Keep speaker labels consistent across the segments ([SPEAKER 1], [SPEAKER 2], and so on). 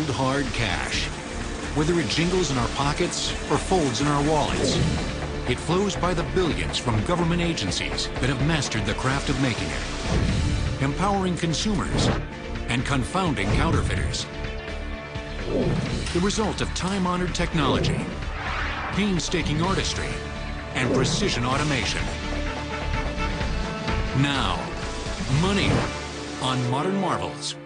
[SPEAKER 1] cold, hard cash. Whether it jingles in our pockets or folds in our wallets, it flows by the billions from government agencies that have mastered the craft of making it, empowering consumers and confounding counterfeiters. The result of time-honored technology, painstaking artistry, and precision automation. Now, money on Modern Marvels.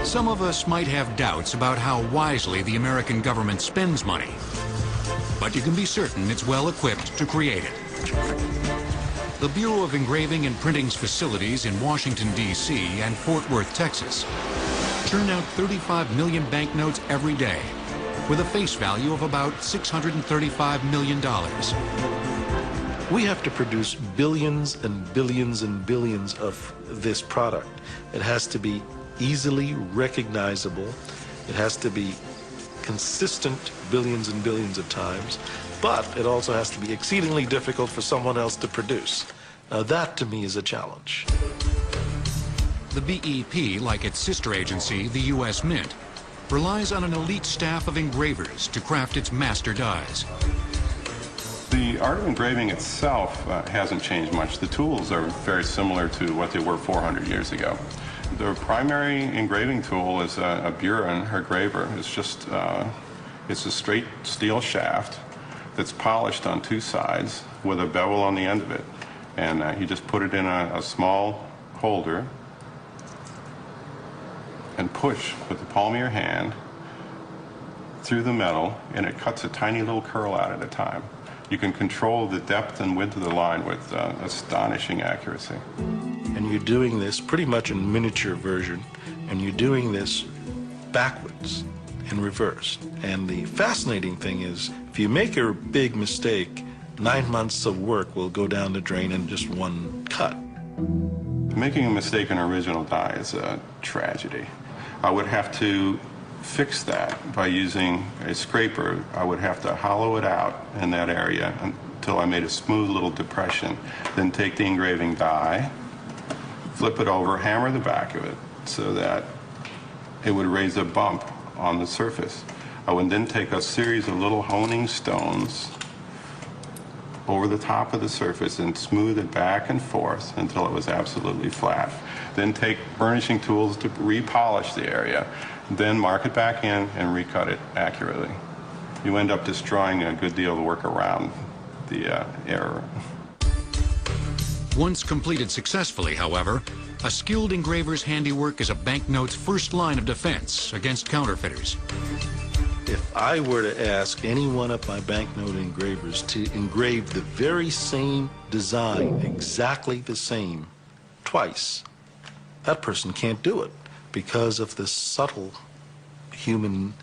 [SPEAKER 1] Some of us might have doubts about how wisely the American government spends money, but you can be certain it's well equipped to create it. The Bureau of Engraving and Printing's facilities in Washington, D.C. and Fort Worth, Texas, churn out 35 million banknotes every day, with a face value of about $635 million.
[SPEAKER 2] We have to produce billions and billions and billions of this product. It has to be easily recognizable. It has to be consistent billions and billions of times, but it also has to be exceedingly difficult for someone else to produce. Now that, to me, is a challenge.
[SPEAKER 1] The BEP, like its sister agency, the U.S. Mint, relies on an elite staff of engravers to craft its master dies.
[SPEAKER 3] The art of engraving itself hasn't changed much. The tools are very similar to what they were 400 years ago. The primary engraving tool is a Buren or graver. It's just it's a straight steel shaft that's polished on two sides with a bevel on the end of it. And you just put it in a small holder and push with the palm of your hand through the metal, and it cuts a tiny little curl out at a time. You can control the depth and width of the line with astonishing accuracy.
[SPEAKER 2] And you're doing this pretty much in miniature version, and you're doing this backwards and reverse. And the fascinating thing is, if you make a big mistake, 9 months of work will go down the drain in just one cut.
[SPEAKER 3] Making a mistake in an original die is a tragedy. I would have to fix that by using a scraper. I would have to hollow it out in that area until I made a smooth little depression, then take the engraving die, flip it over, hammer the back of it so that it would raise a bump on the surface. I would then take a series of little honing stones over the top of the surface and smooth it back and forth until it was absolutely flat. Then take burnishing tools to repolish the area, then mark it back in and recut it accurately. You end up destroying a good deal of the work around the error.
[SPEAKER 1] Once completed successfully, however, a skilled engraver's handiwork is a banknote's first line of defense against counterfeiters.
[SPEAKER 2] If I were to ask any one of my banknote engravers to engrave the very same design, exactly the same, twice, that person can't do it because of the subtle human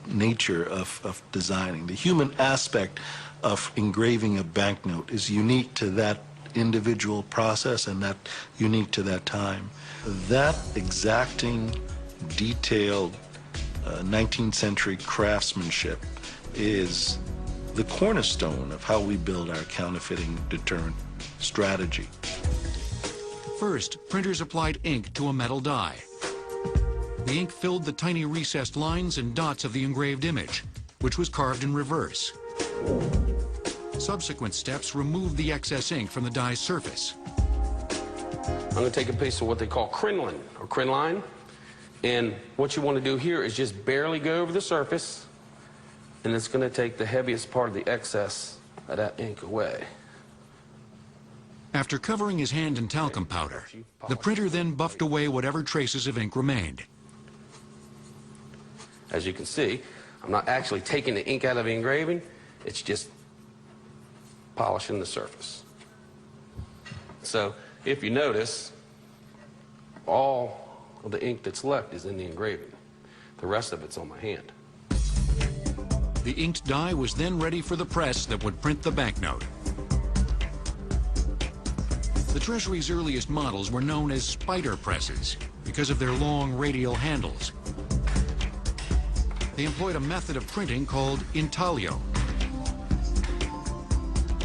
[SPEAKER 2] nature of designing. The human aspect of engraving a banknote is unique to that individual process and that unique to that time. That exacting, detailed 19th century craftsmanship is the cornerstone of how we build our counterfeiting deterrent strategy.
[SPEAKER 1] First, printers applied ink to a metal die. The ink filled the tiny recessed lines and dots of the engraved image, which was carved in reverse. Subsequent steps removed the excess ink from the die's surface.
[SPEAKER 4] I'm going to take a piece of what they call crinoline or crinoline, and what you want to do here is just barely go over the surface, and it's going to take the heaviest part of the excess of that ink away.
[SPEAKER 1] After covering his hand in talcum powder, the printer then buffed away whatever traces of ink remained.
[SPEAKER 4] As you can see, I'm not actually taking the ink out of the engraving, it's just polishing the surface. So if you notice, all of the ink that's left is in the engraving. The rest of it's on my hand.
[SPEAKER 1] The inked die was then ready for the press that would print the banknote. The Treasury's earliest models were known as spider presses because of their long radial handles. They employed a method of printing called intaglio.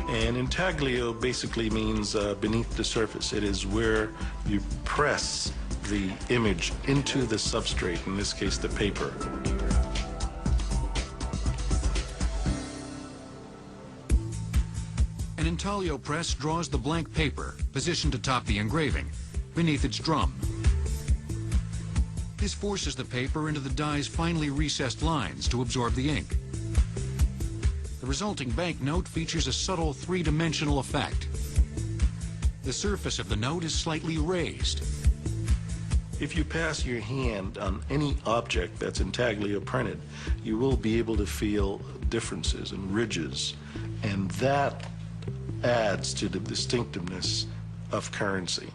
[SPEAKER 2] And intaglio basically means beneath the surface. It is where you press the image into the substrate, in this case the paper.
[SPEAKER 1] An intaglio press draws the blank paper, positioned atop the engraving, beneath its drum. This forces the paper into the die's finely recessed lines to absorb the ink. The resulting banknote features a subtle three-dimensional effect. The surface of the note is slightly raised.
[SPEAKER 2] If you pass your hand on any object that's intaglio printed, you will be able to feel differences and ridges, and that adds to the distinctiveness of currency.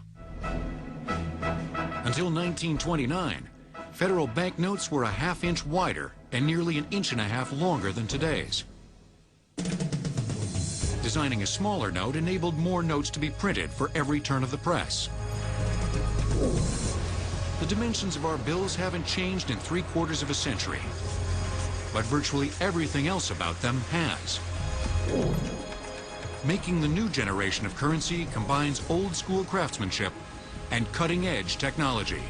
[SPEAKER 1] Until 1929, federal banknotes were a half-inch wider and nearly an inch and a half longer than today's. Designing a smaller note enabled more notes to be printed for every turn of the press. The dimensions of our bills haven't changed in 3/4 of a century, but virtually everything else about them has. Making the new generation of currency combines old-school craftsmanship and cutting-edge technology.